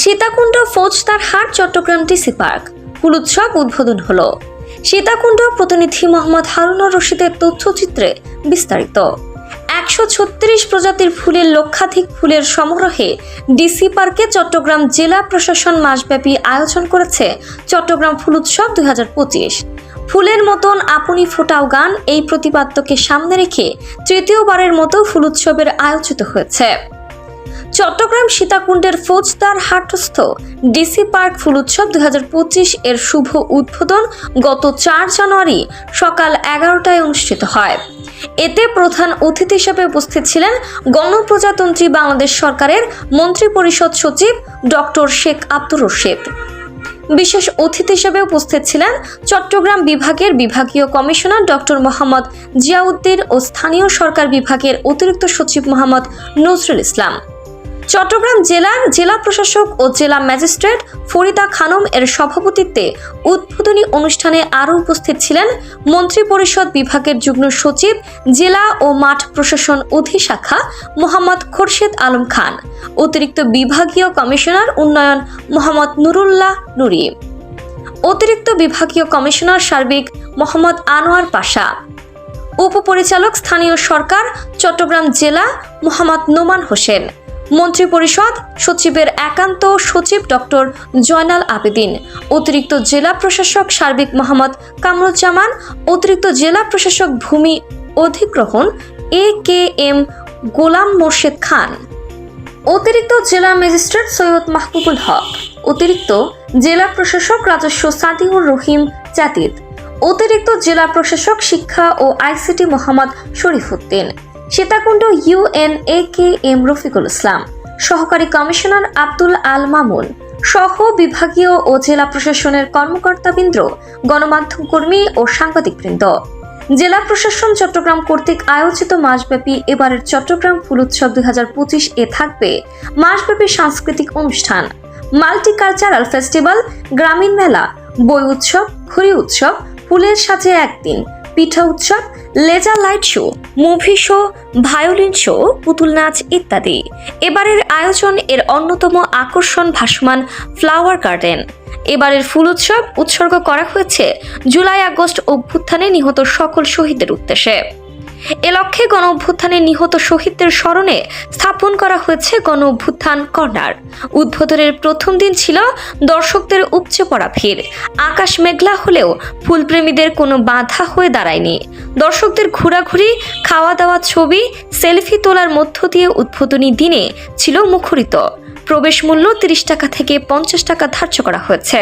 Sitakunda Faujdarhat Chittagong DC park ফুল উৎসব উদ্বোধন হলো। সীতাকুণ্ড প্রতিনিধি মোহাম্মদ হারুনুর রশিদের তথ্যচিত্রে বিস্তারিত। 136 প্রজাতির ফুলের লক্ষাধিক ফুলের সমারোহে ডিসি পার্কে চট্টগ্রাম জেলা প্রশাসন মাসব্যাপী আয়োজন করেছে চট্টগ্রাম ফুল উৎসব 2025। ফুলের মতন আপনি ফোটাও গান এই প্রতিপাদ্যকে সামনে রেখে তৃতীয়বারের মতো ফুল উৎসবের আয়োজিত হয়েছে। চট্টগ্রাম সীতাকুণ্ডের ফৌজদারহাটস্থ ডিসি পার্ক ফুল উৎসব 2025 এর শুভ উদ্বোধন গত 4 জানুয়ারি সকাল 11টায় অনুষ্ঠিত হয়। এতে প্রধান অতিথি হিসেবে উপস্থিত ছিলেন গণপ্রজাতন্ত্রী বাংলাদেশ সরকারের মন্ত্রিপরিষদ সচিব ডক্টর শেখ আব্দুর রশিদ। বিশেষ অতিথি হিসেবে উপস্থিত ছিলেন চট্টগ্রাম বিভাগের বিভাগীয় কমিশনার ডক্টর মোহাম্মদ জিয়াউদ্দিন ও স্থানীয় সরকার বিভাগের অতিরিক্ত সচিব মোহাম্মদ নজরুল ইসলাম। চট্টগ্রাম জেলার জেলা প্রশাসক ও জেলা ম্যাজিস্ট্রেট ফরিদা খানম এর সভাপতিত্বে উদ্বোধনী অনুষ্ঠানে আরও উপস্থিত ছিলেন মন্ত্রিপরিষদ বিভাগের যুগ্ম সচিব জেলা ও মাঠ প্রশাসন অধিশাখা মোহাম্মদ খোরশেদ আলম খান, অতিরিক্ত বিভাগীয় কমিশনার উন্নয়ন মোহাম্মদ নুরুল্লাহ নুরি, অতিরিক্ত বিভাগীয় কমিশনার সার্বিক মোহাম্মদ আনোয়ার পাশা, উপপরিচালক স্থানীয় সরকার চট্টগ্রাম জেলা মোহাম্মদ নোমান হোসেন, মন্ত্রিপরিষদ সচিবের একান্ত সচিব ডক্টর জয়নাল আবেদিন, অতিরিক্ত জেলা প্রশাসক সার্বিক মোহাম্মদ কামরুজ্জামান, অতিরিক্ত জেলা প্রশাসক ভূমি অধিগ্রহণ AKM গোলাম মোর্শেদ খান, অতিরিক্ত জেলা ম্যাজিস্ট্রেট সৈয়দ মাহবুবুল হক, অতিরিক্ত জেলা প্রশাসক রাজস্ব সাদিউর রহিম জাতিদ, অতিরিক্ত জেলা প্রশাসক শিক্ষা ও ICT মোহাম্মদ শরীফউদ্দিন, সীতাকুণ্ড UNAKM রফিকুল ইসলাম, সহকারী কমিশনার আব্দুল আল মামুন সহ বিভাগীয় ও জেলা প্রশাসনের কর্মকর্তাবৃন্দ, গণমাধ্যম কর্মী ও সাংবাদিকবৃন্দ। জেলা প্রশাসন চট্টগ্রাম কর্তৃক আয়োজিত মাসব্যাপী এবারের চট্টগ্রাম ফুল উৎসব 2025 এ থাকবে মাসব্যাপী সাংস্কৃতিক অনুষ্ঠান, মাল্টিকালচারাল ফেস্টিভ্যাল, গ্রামীণ মেলা, বই উৎসব, ঘুড়ি উৎসব, ফুলের সাজে একদিন, পিঠা উৎসব, laser light show, movie show, violin show, পুতুল নাচ ইত্যাদি। এবারের আয়োজন এর অন্যতম আকর্ষণ ভাসমান ফ্লাওয়ার গার্ডেন। এবারের ফুল উৎসব উৎসর্গ করা হয়েছে জুলাই আগস্ট অভ্যুত্থানে নিহত সকল শহীদদের উদ্দেশ্যে। এ লক্ষ্যে গণ অভ্যুত্থানে নিহত শহীদদের স্মরণে স্থাপন করা হয়েছে গণ অভ্যুত্থান কর্নার। উদ্বোধনের প্রথম দিন ছিল দর্শকদের উপচে পড়া ভিড়। আকাশ মেঘলা হলেও ফুলপ্রেমীদের কোনো বাধা হয়ে দাঁড়ায়নি। দর্শকদের ঘোরাঘুরি, খাওয়া দাওয়া, ছবি, সেলফি তোলার মধ্য দিয়ে উদ্বোধনী দিনে ছিল মুখরিত। প্রবেশ মূল্য 30 টাকা থেকে 50 টাকা ধার্য করা হয়েছে।